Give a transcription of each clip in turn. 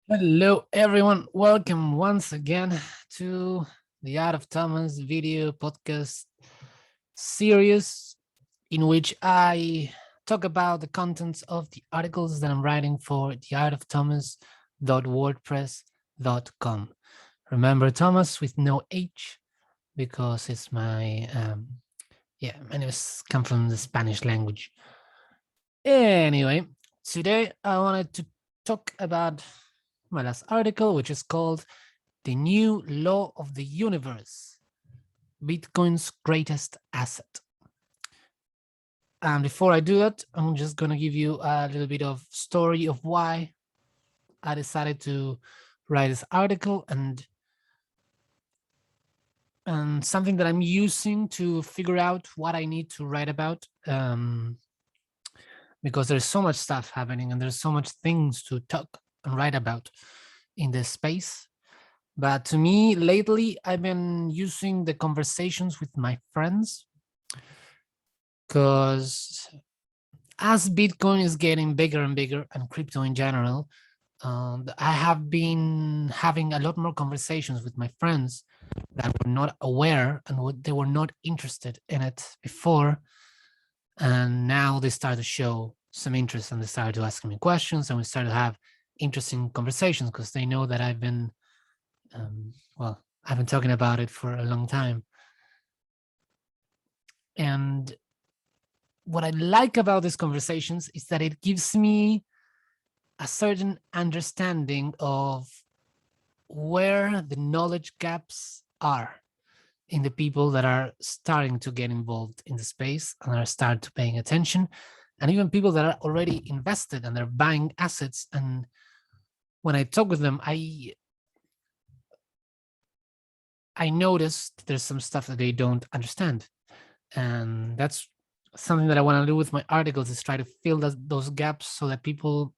Hello, everyone. Welcome once again to the Art of Thomas video podcast series, in which I talk about the contents of the articles that I'm writing for theartofthomas.wordpress.com. Remember Thomas with no H because it's my name is come from the Spanish language. Anyway, today I wanted to talk about my last article, which is called The New Law of the Universe, Bitcoin's Greatest Asset. And before I do that, I'm just going to give you a little bit of story of why I decided to write this article and something that I'm using to figure out what I need to write about. Because there's so much stuff happening and there's so much things to talk and write about in this space. But to me, lately, I've been using the conversations with my friends because as Bitcoin is getting bigger and bigger and crypto in general, I have been having a lot more conversations with my friends that were not aware and they were not interested in it before. And now they start to show some interest and they started to ask me questions and we started to have interesting conversations because they know that I've been talking about it for a long time. And what I like about these conversations is that it gives me a certain understanding of where the knowledge gaps are in the people that are starting to get involved in the space and are start to paying attention, and even people that are already invested and they're buying assets. And when I talk with them, I noticed there's some stuff that they don't understand, and that's something that I want to do with my articles, is try to fill those gaps so that people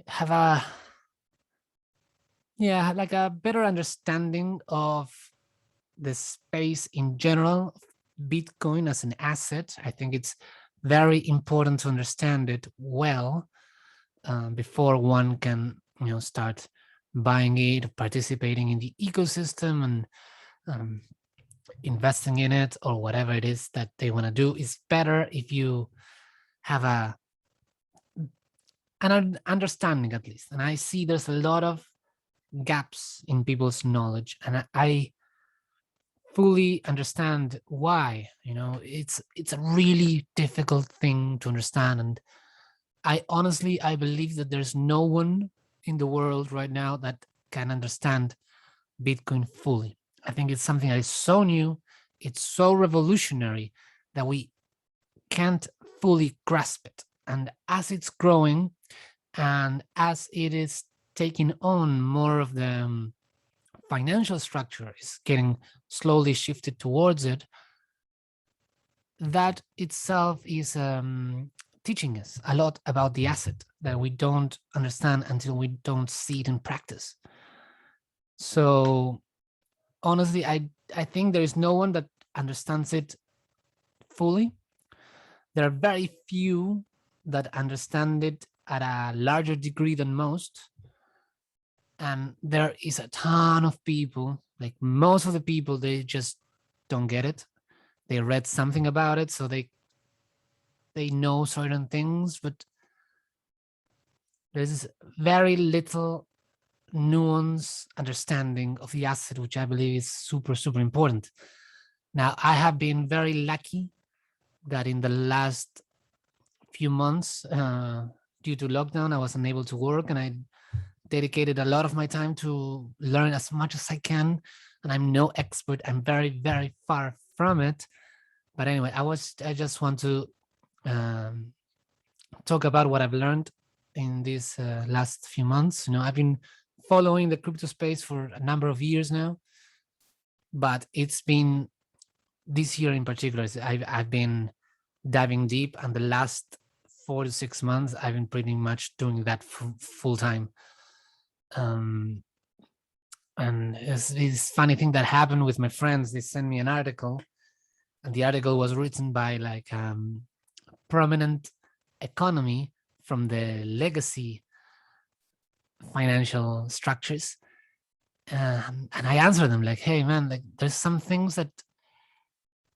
have a better understanding of the space in general, Bitcoin as an asset. I think it's very important to understand it well before one can start buying it, participating in the ecosystem, and um, investing in it, or whatever it is that they want to do. Is better if you have an understanding, at least. And I see there's a lot of gaps in people's knowledge, and I fully understand why. It's a really difficult thing to understand, and I believe that there's no one in the world right now that can understand Bitcoin fully. I think it's something that is so new, it's so revolutionary, that we can't fully grasp it. And as it's growing and as it is taking on more of the financial structure, is getting slowly shifted towards it, that itself is teaching us a lot about the asset that we don't understand until we don't see it in practice. So honestly, I think there is no one that understands it fully. There are very few that understand it at a larger degree than most. And there is a ton of people, like most of the people, they just don't get it. They read something about it, so they know certain things, but there's very little nuance understanding of the asset, which I believe is super, super important. Now, I have been very lucky that in the last few months, due to lockdown, I was unable to work, and I dedicated a lot of my time to learn as much as I can. And I'm no expert. I'm very, very far from it. But anyway, I just want to um, talk about what I've learned in these last few months. I've been following the crypto space for a number of years now, but it's been this year in particular. I've been diving deep, and the last 4 to 6 months, I've been pretty much doing that full time. Um, and it's this funny thing that happened with my friends. They sent me an article, and the article was written by like prominent economy from the legacy financial structures. And I answer them like, hey man, like there's some things that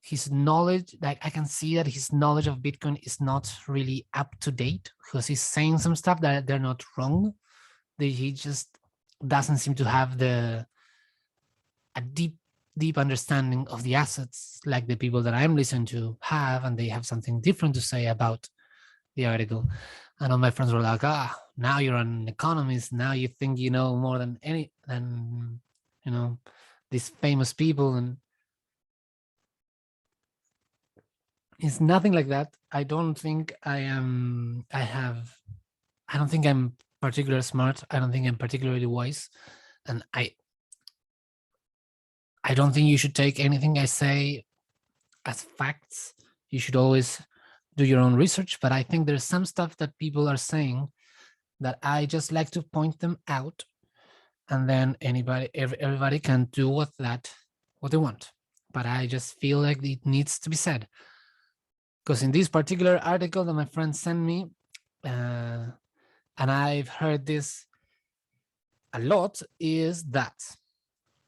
his knowledge, like I can see that his knowledge of Bitcoin is not really up to date, because he's saying some stuff that they're not wrong. He just doesn't seem to have a deep understanding of the assets like the people that I'm listening to have, and they have something different to say about the article. And all my friends were like, now you're an economist, now you think you know more than these famous people. And it's nothing like that. I don't think I'm particularly smart. I don't think I'm particularly wise. And I don't think you should take anything I say as facts. You should always do your own research. But I think there's some stuff that people are saying that I just like to point them out, and then everybody can do what they want. But I just feel like it needs to be said, because in this particular article that my friend sent me, and I've heard this a lot, is that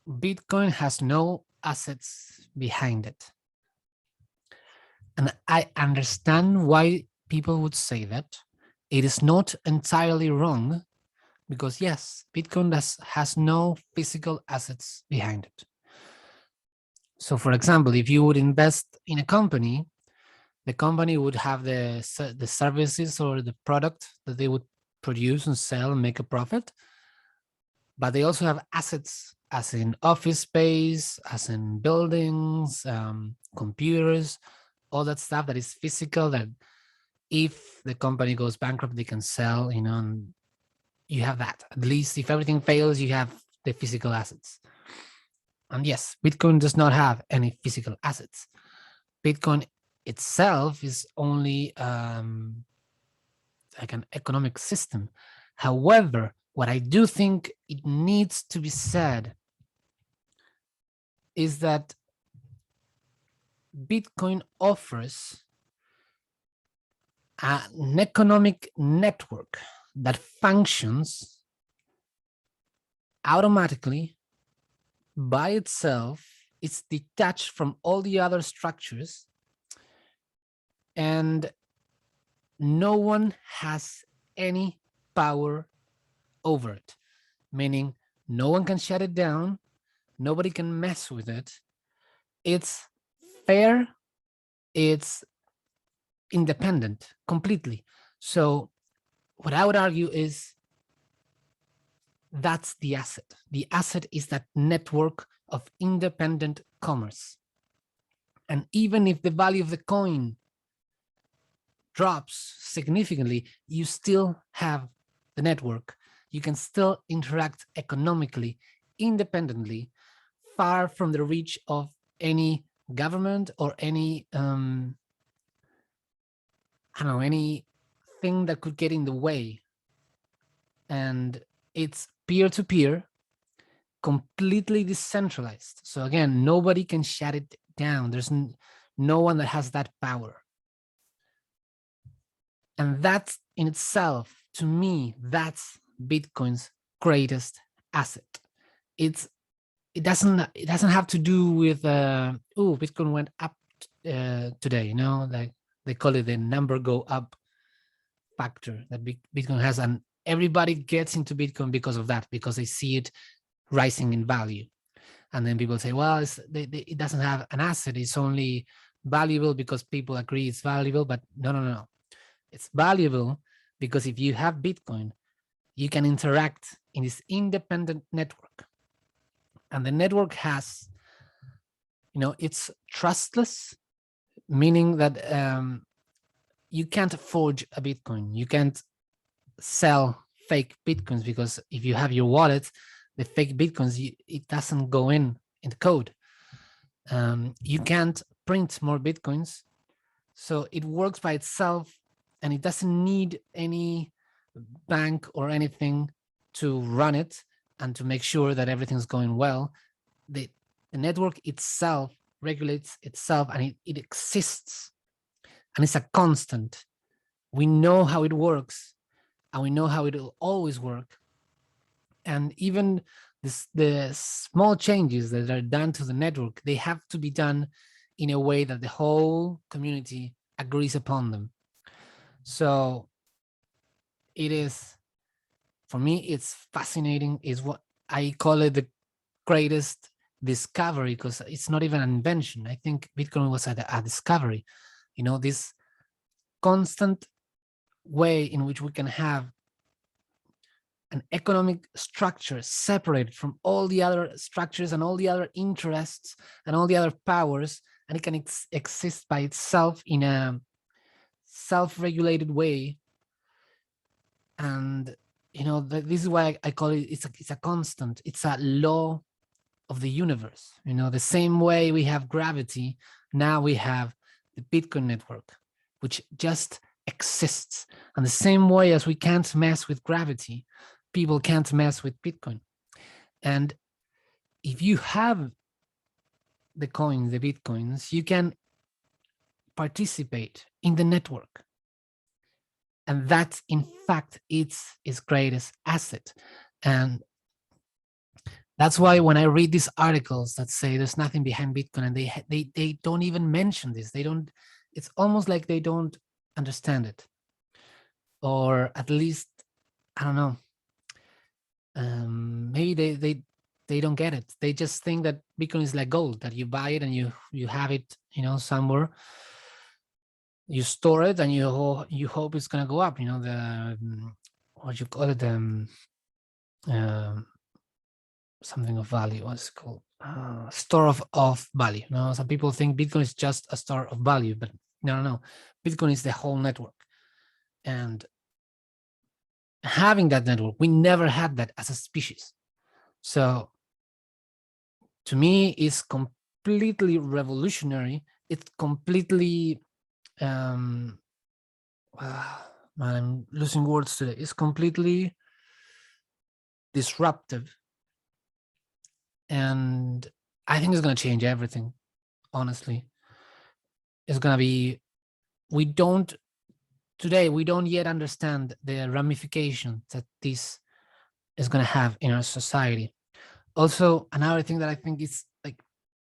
Bitcoin has no assets behind it. And I understand why people would say that. It is not entirely wrong, because yes, Bitcoin has no physical assets behind it. So for example, if you would invest in a company, the company would have the services or the product that they would produce and sell and make a profit. But they also have assets, as in office space, as in buildings, computers, all that stuff that is physical, that if the company goes bankrupt, they can sell, and you have that. At least if everything fails, you have the physical assets. And yes, Bitcoin does not have any physical assets. Bitcoin itself is only like an economic system. However, what I do think it needs to be said is that Bitcoin offers an economic network that functions automatically by itself. It's detached from all the other structures, and no one has any power over it, meaning no one can shut it down, nobody can mess with it. It's fair, it's independent completely. So what I would argue is that's the asset. The asset is that network of independent commerce. And even if the value of the coin drops significantly, you still have the network. You can still interact economically, independently, far from the reach of any government or any, anything that could get in the way. And it's peer-to-peer, completely decentralized. So again, nobody can shut it down. There's no one that has that power. And that's in itself, to me, that's Bitcoin's greatest asset. It doesn't have to do with Bitcoin went up today, like they call it the number go up factor that Bitcoin has, and everybody gets into Bitcoin because of that, because they see it rising in value. And then people say, well, it doesn't have an asset, it's only valuable because people agree it's valuable. But no. It's valuable because if you have Bitcoin, you can interact in this independent network. And the network has, it's trustless, meaning that you can't forge a Bitcoin. You can't sell fake Bitcoins, because if you have your wallet, the fake Bitcoins, it doesn't go in the code. You can't print more Bitcoins. So it works by itself, and it doesn't need any bank or anything to run it and to make sure that everything's going well. The network itself regulates itself, and it exists, and it's a constant. We know how it works, and we know how it will always work. And even the small changes that are done to the network, they have to be done in a way that the whole community agrees upon them. So it is, for me, it's fascinating. Is what I call it, the greatest discovery, because it's not even an invention. I think Bitcoin was a discovery. This constant way in which we can have an economic structure separated from all the other structures and all the other interests and all the other powers, and it can exist by itself in a self-regulated way. And this is why I call it, it's a constant, it's a law of the universe. The same way we have gravity, now we have the Bitcoin network, which just exists. And the same way as we can't mess with gravity, people can't mess with Bitcoin. And if you have the coins, the Bitcoins, you can participate in the network. And that, in fact, it's its greatest asset. And that's why when I read these articles that say there's nothing behind Bitcoin, and they don't even mention this, it's almost like they don't understand it. Or at least, I don't know, maybe they don't get it. They just think that Bitcoin is like gold, that you buy it and you have it, somewhere. You store it and you hope it's gonna go up. The what you call it, something of value. What's it called? Store of value. Some people think Bitcoin is just a store of value, but no. Bitcoin is the whole network, and having that network, we never had that as a species. So to me, it's completely revolutionary. It's completely I'm losing words today. It's completely disruptive, and I think it's going to change everything. Honestly, it's going to be. We don't yet understand the ramifications that this is going to have in our society. Also, another thing that I think is like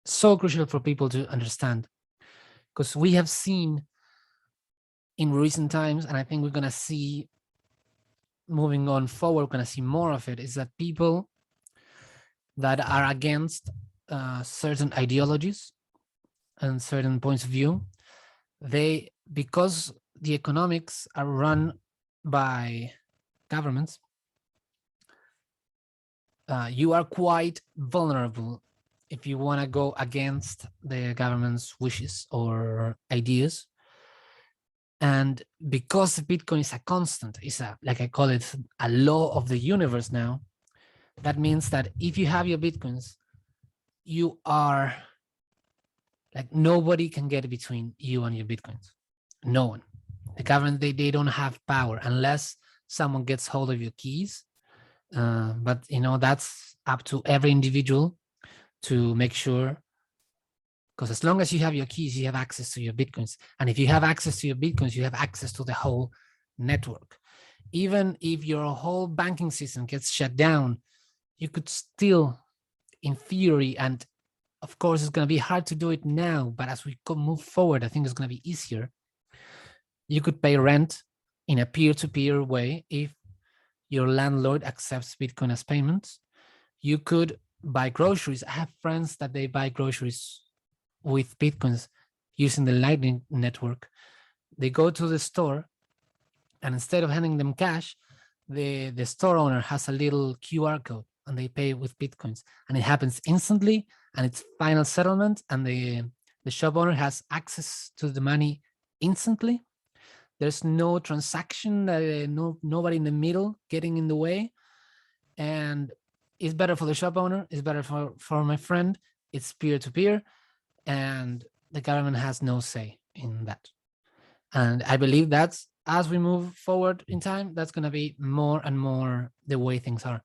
so crucial for people to understand, because we have seen in recent times, and I think we're going to see moving on forward, we're going to see more of it, is that people that are against certain ideologies and certain points of view, because the economics are run by governments, you are quite vulnerable if you want to go against the government's wishes or ideas. And because Bitcoin is a constant, like I call it, a law of the universe now, that means that if you have your Bitcoins, you are like, nobody can get between you and your Bitcoins. No one. The government, they don't have power unless someone gets hold of your keys. But that's up to every individual to make sure, because as long as you have your keys, you have access to your Bitcoins. And if you have access to your Bitcoins, you have access to the whole network. Even if your whole banking system gets shut down, you could still, in theory, and of course it's going to be hard to do it now, but as we move forward, I think it's going to be easier. You could pay rent in a peer-to-peer way if your landlord accepts Bitcoin as payments. You could buy groceries. I have friends that they buy groceries with Bitcoins using the Lightning Network. They go to the store, and instead of handing them cash, the store owner has a little QR code, and they pay with Bitcoins, and it happens instantly, and it's final settlement, and the shop owner has access to the money instantly. There's no transaction, nobody in the middle getting in the way. And it's better for the shop owner, it's better for my friend, it's peer-to-peer, and the government has no say in that. And I believe that's, as we move forward in time, that's going to be more and more the way things are.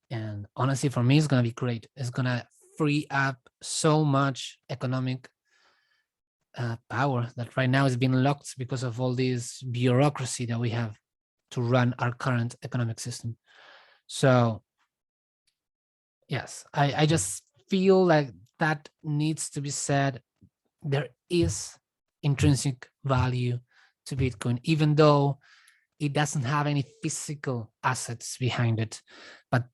And honestly, for me, it's going to be great. It's going to free up so much economic power that right now is being locked because of all this bureaucracy that we have to run our current economic system. So yes, I just feel like that needs to be said. There is intrinsic value to Bitcoin, even though it doesn't have any physical assets behind it. But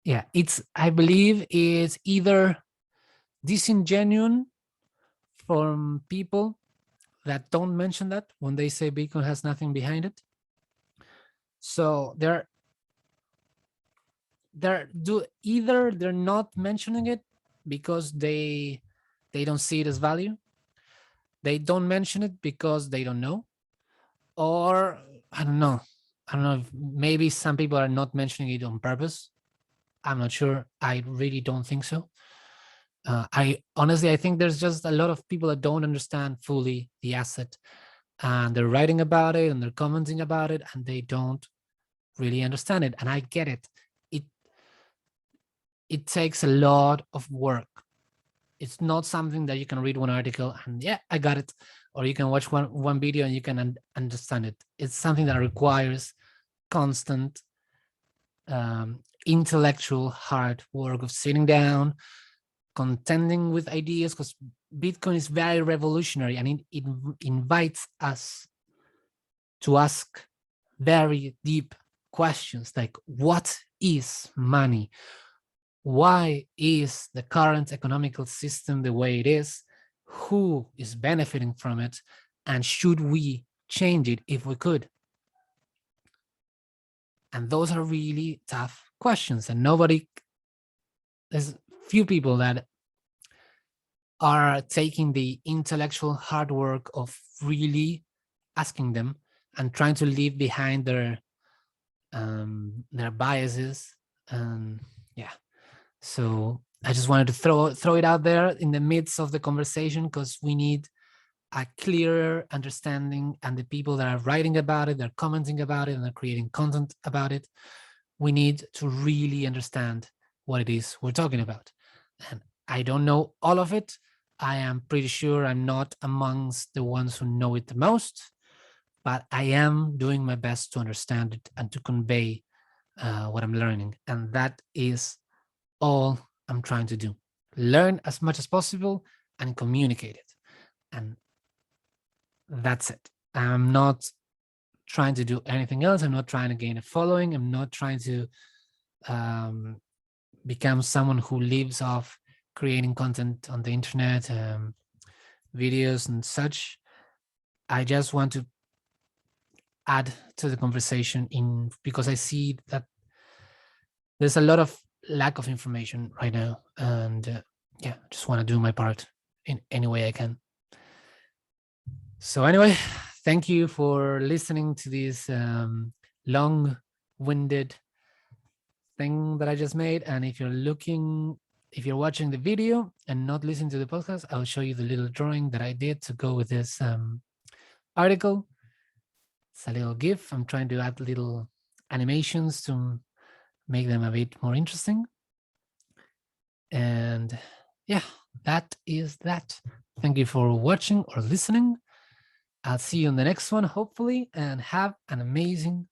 yeah, I believe it's either disingenuous from people that don't mention that when they say Bitcoin has nothing behind it. So they're not mentioning it because they don't see it as value. They don't mention it because they don't know, or I don't know. I don't know if maybe some people are not mentioning it on purpose. I'm not sure. I really don't think so. I honestly, I think there's just a lot of people that don't understand fully the asset, and they're writing about it and they're commenting about it, and they don't really understand it. And I get it. It it takes a lot of work. It's not something that you can read one article and yeah, I got it, or you can watch one video and you can understand it. It's something that requires constant intellectual hard work of sitting down, contending with ideas, because Bitcoin is very revolutionary and it invites us to ask very deep questions like, what is money? Why is the current economical system the way it is? Who is benefiting from it? And should we change it if we could? And those are really tough questions. And there's few people that are taking the intellectual hard work of really asking them and trying to leave behind their biases. And yeah, so I just wanted to throw it out there in the midst of the conversation, because we need a clearer understanding, and the people that are writing about it, they're commenting about it, and they're creating content about it, we need to really understand what it is we're talking about. And I don't know all of it. I am pretty sure I'm not amongst the ones who know it the most, but I am doing my best to understand it and to convey what I'm learning. And that is all I'm trying to do. Learn as much as possible and communicate it. And that's it. I'm not trying to do anything else. I'm not trying to gain a following. I'm not trying to become someone who lives off creating content on the internet, videos and such. I just want to add to the conversation because I see that there's a lot of lack of information right now, and yeah, just want to do my part in any way I can. So anyway, thank you for listening to this long-winded thing that I just made. And if you're watching the video and not listening to the podcast, I'll show you the little drawing that I did to go with this article. It's a little GIF. I'm trying to add little animations to make them a bit more interesting. And yeah, that is that. Thank you for watching or listening. I'll see you in the next one, hopefully, and have an amazing